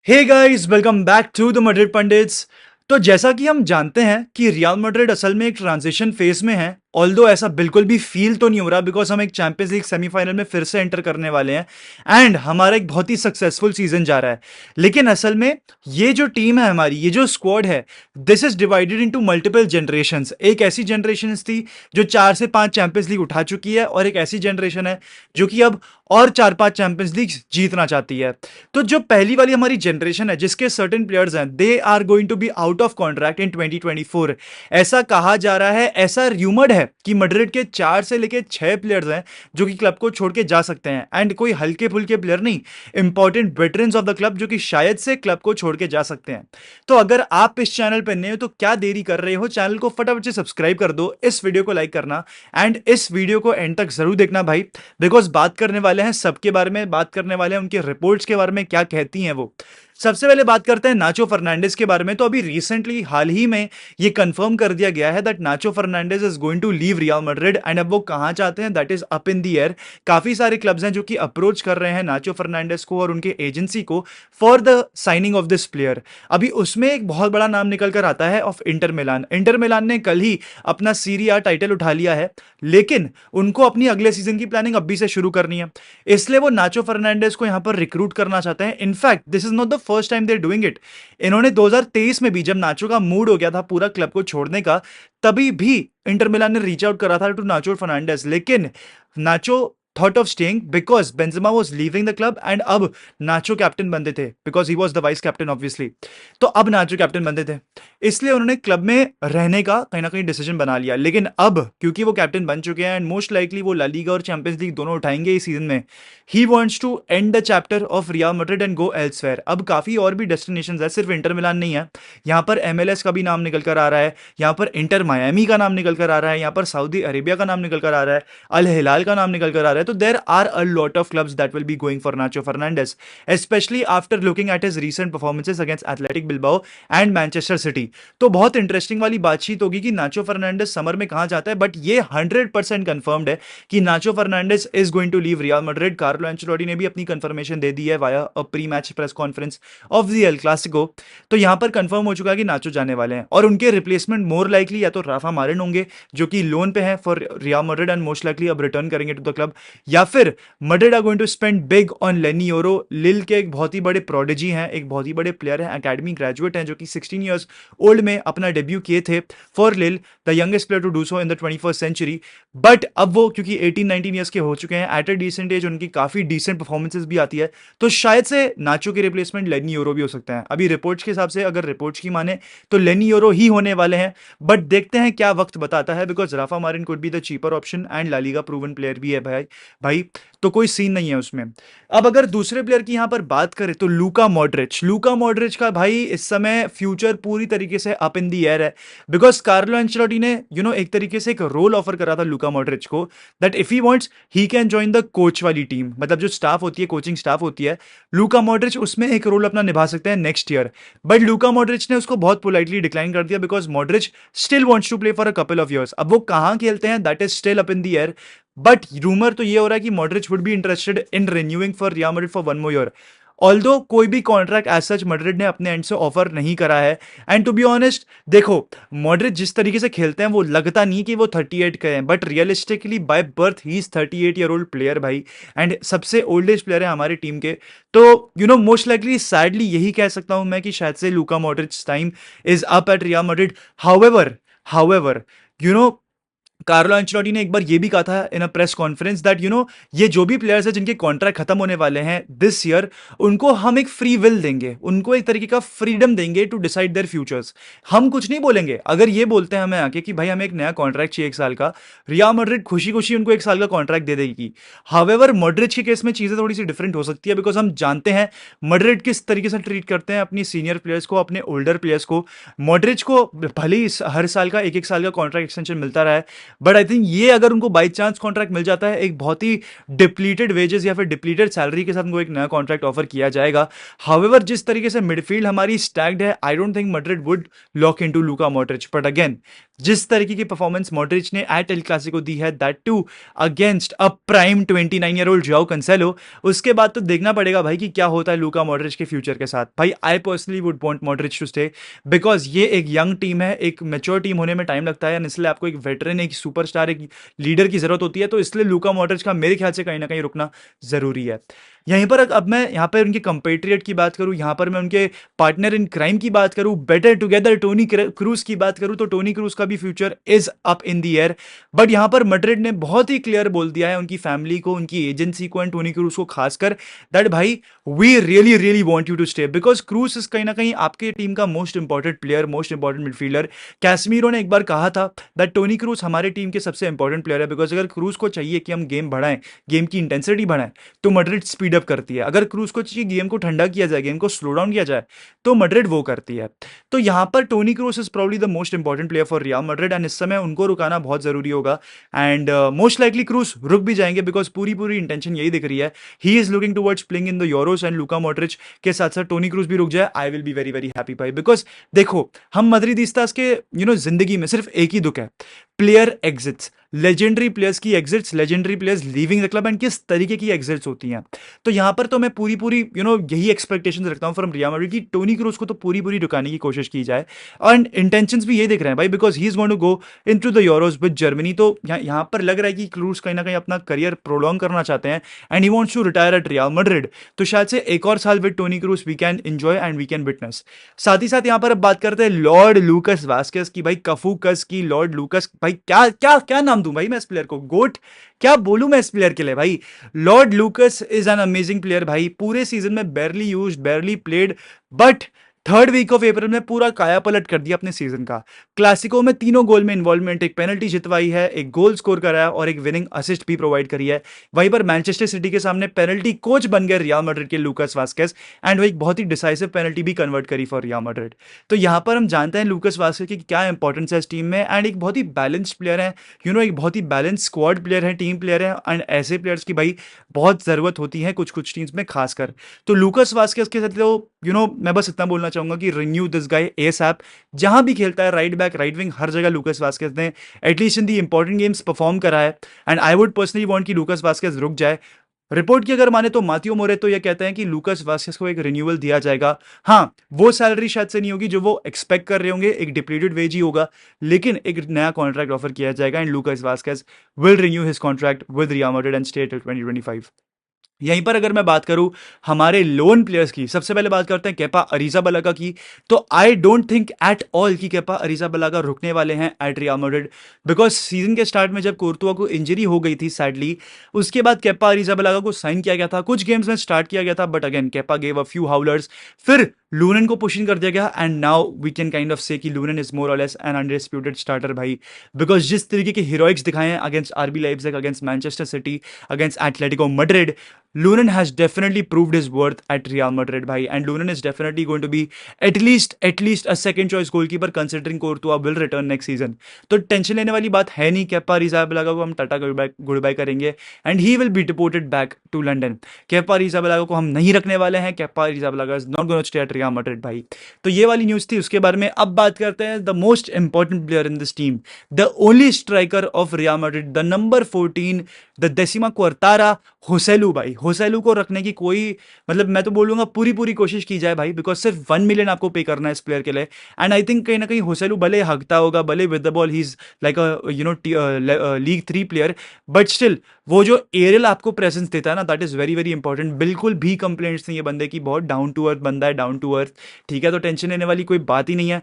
Hey guys, welcome back to the Madrid pundits. तो जैसा कि हम जानते हैं कि रियल मैड्रिड असल में एक ट्रांजिशन फेज में है। ऑल्दो ऐसा बिल्कुल भी फील तो नहीं हो रहा बिकॉज हम एक चैंपियंस लीग सेमीफाइनल में फिर से एंटर करने वाले हैं एंड हमारा एक बहुत ही सक्सेसफुल सीजन जा रहा है। लेकिन असल में ये जो टीम है हमारी, ये जो स्क्वाड है, this is divided into multiple generations. एक ऐसी जनरेशन थी जो 4 से 5 चैंपियंस लीग उठा चुकी है और एक ऐसी जनरेशन है जो कि अब और 4-5 चैंपियंस लीग जीतना चाहती है। तो जो पहली वाली हमारी जनरेशन है जिसके सर्टेन प्लेयर्स हैं, they are going to be out of contract in 2024। ऐसा कहा जा रहा है, ऐसा र्यूमर्ड है कि मैड्रिड के 4 से लेके 6 प्लेयर्स हैं जो कि क्लब को छोड़ के जा सकते हैं एंड कोई हल्के फुल्के प्लेयर नहीं, important veterans of the club जो कि शायद से क्लब को छोड़ के जा सकते हैं। तो अगर आप इस चैनल पर नए हो तो क्या देरी कर रहे हो, चैनल को फटाफट से सब्सक्राइब कर दो, इस वीडियो को लाइक करना एंड इस वीडियो को एंड तक जरूर देखना भाई, बिकॉज बात करने वाले हैं सबके बारे में, बात करने वाले हैं उनके रिपोर्ट्स के बारे में, क्या कहती हैं वो। सबसे पहले बात करते हैं नाचो फर्नांडिस के बारे में। तो अभी रिसेंटली हाल ही में ये कंफर्म कर दिया गया है that Nacho Fernandez is going to leave Real Madrid and अब वो कहां चाहते हैं that is up in the air. काफी सारे क्लब्स हैं जो कि अप्रोच कर रहे हैं नाचो फर्नांडिस को और उनके एजेंसी को for the signing off this player. अभी उसमें एक बहुत बड़ा नाम निकल कर आता है of Inter Milan. Inter Milan ने कल ही अपना सीरी आ टाइटल उठा लिया है, लेकिन उनको अपनी अगले सीजन की प्लानिंग अभी से शुरू करनी है, इसलिए वो नाचो फर्नांडिस को यहां पर रिक्रूट करना चाहते हैं। In fact this is not the first time they are doing it. इन्होंने 2023 में भी जब नाचो का मूड हो गया था पूरा क्लब को छोड़ने का, तभी भी इंटर मिलान ने रीच आउट करा था टू नाचो फर्नांडिस, लेकिन Nacho thought of staying because Benzema was leaving the club and अब नाचो कैप्टन बनते थे because he was the vice captain obviously. तो अब नाचो कैप्टन बनते थे, इसलिए उन्होंने क्लब में रहने का कहीं ना कहीं डिसीजन बना लिया। लेकिन अब क्योंकि वो कैप्टन बन चुके हैं एंड मोस्ट लाइकली वो ला लीगा और चैंपियंस लीग दोनों उठाएंगे इस सीजन में, he wants to end the chapter of Real Madrid and go elsewhere. अब काफी और भी डेस्टिनेशंस है, सिर्फ इंटर मिलान नहीं है। यहाँ पर MLS का भी नाम निकल कर आ रहा है, यहाँ पर इंटर मायामी का नाम निकल कर आ रहा है, यहाँ पर सऊदी अरेबिया का नाम निकल कर आ रहा है, अल हिलाल का नाम निकल कर आ रहा है। तो there are a lot of clubs that will be going for Nacho Fernandez, specially after looking at his recent performances against Athletic Bilbao and Manchester City. तो बहुत इंटरेस्टिंग वाली बातचीत होगी कि नाचो फर्नांडिस समर में कहां जाता है, बट ये 100% कंफर्म्ड है कि Nacho Fernandez is going to leave Real Madrid. Carlo Ancelotti ने भी अपनी कंफर्मेशन दे दी है via a pre match press conference of the El Clasico. तो यहां पर कंफर्म हो चुका है कि नाचो जाने वाले हैं और उनके रिप्लेसमेंट मोर लाइकली या तो राफा मारिन होंगे जो कि लोन पे हैं for Real Madrid and most likely अब रिटर्न करेंगे टू द क्लब, या फिर Madrid are going to spend big on Leny Yoro. लिल के एक बहुत ही बड़े प्रोडिजी हैं, एक बहुत ही बड़े प्लेयर हैं, एकेडमी ग्रेजुएट हैं जो कि 16 ईयर्स ओल्ड में अपना डेब्यू किए थे for Lille, the youngest player to do so in the 21st century. But अब वो क्योंकि 18-19 ईयर्स के हो चुके हैं, एट अ डिसेंट एज उनकी काफी डिसेंट परफॉर्मेंसेस भी आती है, तो शायद से नाचो के रिप्लेसमेंट लेनी यूरो भी हो सकते हैं। अभी रिपोर्ट्स के हिसाब से, अगर रिपोर्ट्स की माने तो लेनी यूरो ही होने वाले हैं, बट देखते हैं क्या वक्त बताता है because Rafa Marin could be the cheaper option and La Liga proven player भी है भाई, तो कोई सीन नहीं है उसमें। अब अगर दूसरे प्लेयर की यहां पर बात करें तो लूका मॉड्रिच का भाई इस समय फ्यूचर पूरी तरीके से अप इन दी एयर है बिकॉज कार्लो एंचेलोटी ने एक तरीके से एक रोल ऑफर करा था लूका मॉड्रिच को that if he wants he can join the coach वाली टीम, मतलब जो स्टाफ होती है, कोचिंग स्टाफ होती है, लूका मॉड्रिच उसमें एक रोल अपना निभा सकते हैं next year. But Luka Modric ने उसको बहुत पोलाइटली डिक्लाइन कर दिया because Modric still wants to play for a couple of years. अब वो कहां खेलते हैं that is still up in the air, but rumour तो ये हो रहा है कि Modric would be interested in renewing for Real Madrid for 1 more year। Although कोई भी कॉन्ट्रैक्ट एज सच मैड्रिड ने अपने एंड से ऑफर नहीं करा है। एंड टू बी ऑनेस्ट, देखो मॉड्रिच जिस तरीके से खेलते हैं वो लगता नहीं कि वो 38 के हैं, but realistically by birth he is 38-year-old player भाई, एंड सबसे ओल्डेस्ट प्लेयर है हमारी टीम के। तो मोस्ट लाइकली सैडली यही कह सकता हूं मैं कि शायद से Luka Modric time is up at Real Madrid. However Carlo Ancelotti ने एक बार ये भी कहा था इन अ प्रेस कॉन्फ्रेंस दैट ये जो भी प्लेयर्स हैं जिनके कॉन्ट्रैक्ट खत्म होने वाले हैं दिस ईयर, उनको हम एक फ्री विल देंगे, उनको एक तरीके का फ्रीडम देंगे टू डिसाइड देयर फ्यूचर्स। हम कुछ नहीं बोलेंगे, अगर ये बोलते हैं हमें आके कि भाई हमें एक नया कॉन्ट्रैक्ट चाहिए 1 साल का, रियल मैड्रिड खुशी खुशी उनको 1 साल का कॉन्ट्रैक्ट दे देगी। हाउएवर मॉड्रिच के केस में चीजें थोड़ी सी डिफरेंट हो सकती है बिकॉज हम जानते हैं मैड्रिड किस तरीके से ट्रीट करते हैं अपनी सीनियर प्लेयर्स को, अपने ओल्डर प्लेयर्स को। मॉड्रिच को भले ही हर साल का 1-1 साल का कॉन्ट्रैक्ट एक्सटेंशन मिलता रहा है, बट आई थिंक ये अगर उनको बाई चांस कॉन्ट्रैक्ट मिल जाता है एक बहुत ही डिप्लीटेड वेजेस या फिर डिप्लीटेड सैलरी के साथ उनको एक नया कॉन्ट्रैक्ट ऑफर किया जाएगा। हाउएवर जिस तरीके से मिडफील्ड हमारी स्टैक्ड है, I don't think Madrid would lock into Luka Modric, but again जिस तरीके की परफॉर्मेंस मॉड्रिच ने एट एल क्लासिको दी है, that too against a prime 29-ईयर-ओल्ड जोआओ कैंसेलो, उसके बाद तो देखना पड़ेगा भाई कि क्या होता है लूका मॉड्रिच के फ्यूचर के साथ। भाई I personally would want Modric to stay, because ये एक यंग टीम है, एक मैच्योर टीम होने में टाइम लगता है, इसलिए आपको एक वेटरन, एक सुपरस्टार, एक लीडर की जरूरत होती है। तो इसलिए लूका मॉड्रिच का मेरे ख्याल से कहीं ना कहीं रुकना जरूरी है। यहीं पर अब मैं यहाँ पर उनके कंपेट्रियट की बात करूँ, यहाँ पर मैं उनके पार्टनर इन क्राइम की बात करूँ, बेटर टुगेदर टोनी क्रूज की बात करूँ, तो टोनी क्रूज का भी future is up in the air. But यहाँ पर मैड्रिड ने बहुत ही क्लियर बोल दिया है उनकी फैमिली को, उनकी एजेंसी को एंड टोनी क्रूज को खासकर, दैट भाई we really really want you to stay, because Kroos is कहीं ना कहीं आपके टीम का most important player, most important midfielder. Casemiro ने एक बार कहा था दैट टोनी क्रूज हमारे टीम के सबसे इंपॉर्टेंट प्लेयर है, बिकॉज अगर क्रूज को चाहिए कि हम गेम बढ़ाएं, गेम की इंटेंसिटी बढ़ाएं, तो मैड्रिड स्पीड अप करती है। अगर क्रूज को चाहिए गेम को ठंडा किया जाए, गेम को स्लो डाउन किया जाए, तो मैड्रिड वो करती है। तो यहां पर Toni Kroos is probably the most important player for Real Madrid, and इस समय उनको रुकाना बहुत जरूरी होगा। एंड मोस्ट लाइकली क्रूज रुक भी जाएंगे, बिकॉज पूरी पूरी इंटेंशन यही दिख रही है, he is looking towards playing in the Euros, and Luka Modric के साथ साथ टोनी क्रूज भी रुक जाए, I will be very very happy भाई। बिकॉज देखो, हम मद्रिदिस्तास के जिंदगी में सिर्फ एक ही दुख है, प्लेयर एग्जिट्स, लेजेंडरी प्लेयर्स की exits, legendary players leaving the club, and किस तरीके की एग्जिट्स होती हैं। तो यहां पर तो मैं पूरी पूरी यही एक्सपेक्टेशंस रखता हूं फ्रॉम रियल मैड्रिड कि टोनी क्रूज को तो पूरी पूरी रुकाने की कोशिश की जाए, एंड इंटेंशंस भी ये दिख रहे हैं भाई, because he is going to go into the Euros with Germany. तो यहां पर लग रहा है कि क्रूज कहीं ना कहीं अपना करियर प्रोलॉन्ग करना चाहते हैं, and he wants to retire at Real Madrid. तो शायद से एक और साल with Toni Kroos we can enjoy and we can witness. साथ ही साथ यहां पर अब बात करते हैं लॉर्ड लूकस वास्केस की, भाई कफू कस की लॉर्ड लूकस, भाई क्या क्या क्या नाम दूं भाई मैं इस प्लेयर को, गोट क्या बोलूं मैं इस प्लेयर के लिए भाई। Lord Lucas is an amazing player भाई, पूरे सीजन में barely used, barely played, but third week of April में पूरा काया पलट कर दिया अपने सीजन का। क्लासिको में 3 गोल में इन्वॉल्वमेंट, एक पेनल्टी जितवाई है, एक गोल स्कोर कराया और एक विनिंग असिस्ट भी प्रोवाइड करी है। वहीं पर मैनचेस्टर सिटी के सामने पेनल्टी कोच बन गए रियल मैड्रिड के लूकस वास्केस, एंड वो एक बहुत ही डिसाइसिव पेनल्टी भी कन्वर्ट करी फॉर रियल मैड्रिड। तो यहां पर हम जानते हैं लूकस वास्केस की क्या इंपॉर्टेंस है इस टीम में, एंड एक बहुत ही बैलेंस्ड प्लेयर है, एक बहुत ही बैलेंस स्क्वाड प्लेयर है, टीम प्लेयर है, एंड ऐसे प्लेयर्स की भाई बहुत जरूरत होती है कुछ कुछ टीम्स में खासकर। तो लूकस वास्केस के साथ तो मैं बस इतना बोलना चाहूंगा कि रिन्यू दिस गाय एसएप, जहां भी खेलता है, राइट बैक, राइट विंग, हर जगह लूकस वास्केस ने at least in the important games perform करा है, and I would personally want कि लूकस वास्केस रुक जाए। रिपोर्ट की अगर माने तो माथियो मोरे तो ये कहते हैं कि लूकस वास्केस को एक रिन्यूअल दिया जाएगा। हाँ, वो सैलरी शायद से नहीं होगी जो वो एक्सपेक्ट कर रहे होंगे, एक डिप्लीटेड वेज ही होगा, लेकिन एक नया कॉन्ट्रैक्ट ऑफर किया जाएगा, and लूकस Vazquez will renew his contract with real Madrid and stay till 2025। यहीं पर अगर मैं बात करूं हमारे लोन प्लेयर्स की, सबसे पहले बात करते हैं केपा अरीजाबलागा की। तो I don't think at all कि केपा अरीजाबलागा रुकने वाले हैं at Real Madrid, because season के स्टार्ट में जब कोर्तुआ को इंजरी हो गई थी सैडली, उसके बाद केपा अरीजाबलागा को साइन किया गया था, कुछ गेम्स में स्टार्ट किया गया था, but again Kepa gave a few howlers, फिर लूनन को पुशिंग कर दिया गया, and now we can kind of say कि लूनन इज मोर और लेस एन अनडिस्प्यूटेड स्टार्टर भाई, बिकॉज जिस तरीके के हीरोइक्स दिखाए हैं against RB Leipzig, against Manchester City, against Atletico Madrid, Lunin has definitely proved his worth at Real Madrid, bhai, and Lunin is definitely going to be at least a second choice goalkeeper considering Courtois will return next season. तो tension लेने वाली बात है नहीं, Kepa Arrizabalaga को हम tata goodbye करेंगे, and he will be deported back to London. Kepa Arrizabalaga को हम नहीं रखने वाले हैं, Kepa Arrizabalaga is not going to stay at Real Madrid भाई। तो ये वाली न्यूज थी उसके बारे में। अब बात करते हैं the most important player in this team, the only striker of Real Madrid, the number 14, the डेसिमा क्वार्तारा, होसेलू भाई। होसेलू को रखने की कोई मैं तो बोलूंगा पूरी पूरी कोशिश की जाए भाई, बिकॉज सिर्फ 1 मिलियन आपको पे करना है इस प्लेयर के लिए, एंड आई थिंक कहीं ना कहीं होसेलू भले हकता होगा, भले with the ball he is like league 3 player, but still वो जो एरियल आपको प्रेजेंस देता है ना, that is very very important. बिल्कुल भी कंप्लेंट्स नहीं है बंदे की, बहुत डाउन टू अर्थ बंदा है, डाउन टू अर्थ, ठीक है, तो टेंशन लेने वाली कोई बात ही नहीं है।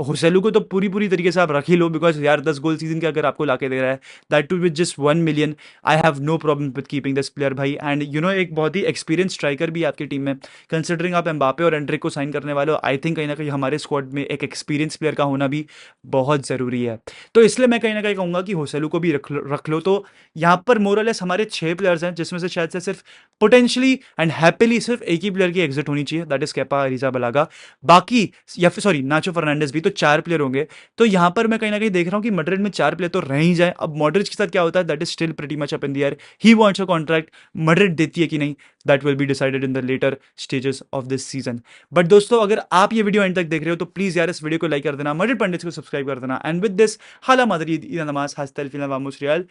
होसेलू को तो पूरी पूरी तरीके से आप रख ही लो, बिकॉज यार 10 गोल सीजन के अगर आपको लाके दे रहा है, that too with just 1 million, I have no problem with keeping this player भाई। एंड एक बहुत ही एक्सपीरियंस स्ट्राइकर भी आपकी टीम में, कंसिडरिंग आप एम्बापे और एंड्रिक को साइन करने वाले हो, आई थिंक कहीं ना कहीं हमारे स्क्वाड में एक एक्सपीरियंस प्लेयर का होना भी बहुत जरूरी है। तो इसलिए मैं कहीं ना कहीं कहूंगा कि होसेलू को भी रख लो। तो यहाँ पर मोरलेस हमारे 6 प्लेयर्स हैं, जिसमें से शायद से सिर्फ पोटेंशियली एंड हैप्पीली सिर्फ एक ही प्लेयर की एग्जिट होनी चाहिए, दैट इज केपा अरीजाबलागा, बाकी या फिर सॉरी नाचो फर्नांडिस भी, तो 4 प्लेयर होंगे। तो यहाँ पर मैं कहीं ना कहीं देख रहा हूँ कि मैड्रिड में 4 प्लेयर तो रह ही जाए। अब मॉड्रिच के साथ क्या होता है, that is still pretty much up in the air. He wants a contract. Madrid देती है कि नहीं, that will be decided in the later stages of this season. But दोस्तों, अगर आप ये वीडियो एंड तक देख रहे हो तो प्लीज यार इस वीडियो को लाइक कर देना, मैड्रिड पंडित्स को सब्सक्राइब कर देना, एंड विद दिस हाला मदरिद ईद नमाज हस्ता अल फिलम वामुस रियल।